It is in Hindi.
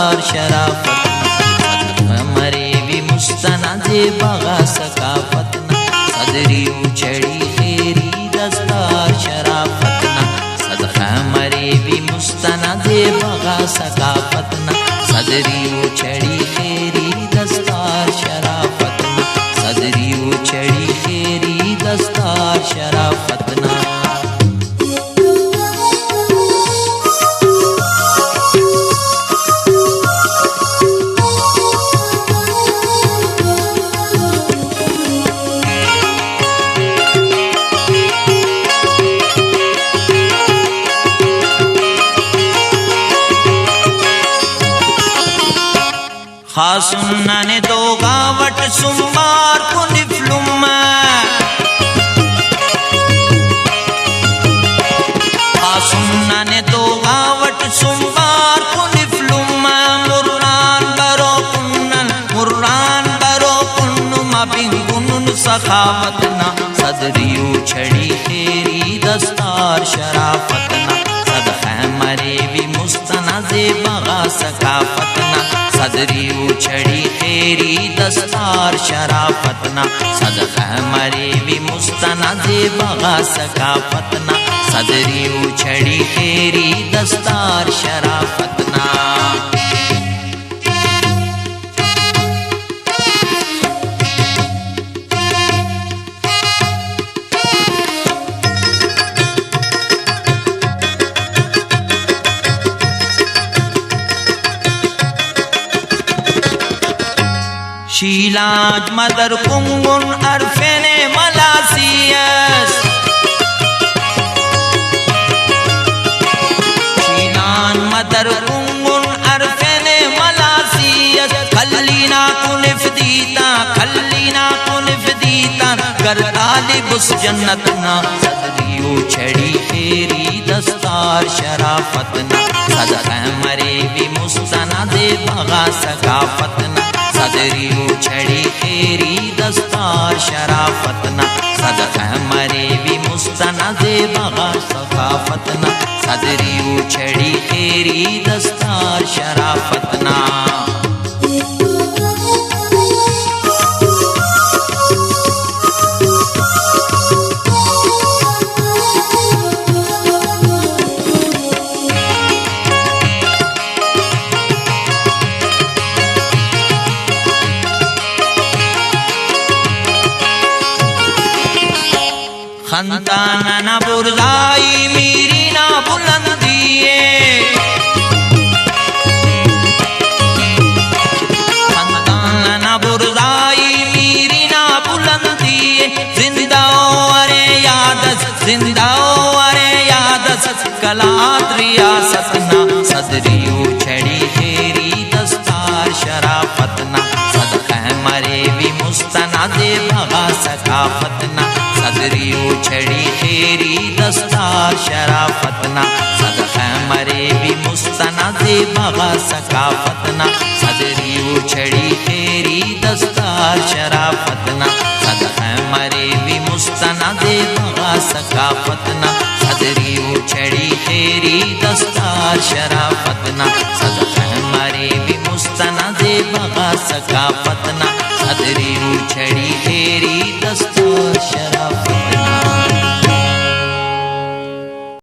दस्तार शराफतना मरे भी मुस्तनादे बगा सकाफतना सदरी उछड़ी खेरी दस्तार शराफतना सदका मरे भी मुस्तनादे बगा सकाफतना सदरी उछड़ी खेरी दस्तार शराफतना सदरी उछड़ी खेरी दस्तार शराफतना। खासुन्ना ने दो गावट सुम्बार को निफलुम खासुन्ना ने दो गावट सुम्बार को निफलुम मुर्रान बरो पुन्नुम बिंगुन सखावतना सदरी उछड़ी तेरी दस्तार शराफतना सदका मरे भी मुस्तनादे बगा सकाफतना सदरी उछड़ी तेरी दस्तार शराफतना सदका मरे भी मुस्तनादे बगा सकाफतना सदरी उछड़ी तेरी दस्तार शराफतना। शीलाज मदर कुंगुन अरफेने मलासियस शीलान मदर कुंगुन अरफेने मलासियस खल्लीना कुनिफ दीता कर तालिबुस जन्नतना सदरी उछड़ी तेरी दस्तार शराफतना सदका मरे भी मुस्तनादे बगा सकाफतना सदरी उछड़ी तेरी दस्तार शराफतना सदका मरे भी मुस्तनादे बगा सकाफतना सदरी उछड़ी तेरी दस्तार शराफतना। खंताना ना बुरदाई मेरी ना बुलंदिए खंताना ना बुरदाई मेरी ना बुलंदिए जिंदाओ अरे यादस कलात रियासतना सदरी उछड़ी तेरी दस्तार शराफतना सदका मरे भी मुस्तनादे बगा सकाफतना सदरी उछड़ी तेरी दस्तार शराफतना सदका मरे भी मुस्तनादे बगा सकाफतना सदरी उछड़ी तेरी दस्तार शराफतना सदका मरे भी मुस्तनादे बगा सकाफतना सदरी उछड़ी तेरी दस्तार शराफतना सदका मरे भी मुस्तनादे बगा सकाफतना सदरी उछड़ी तेरी दस्तार शराफतना।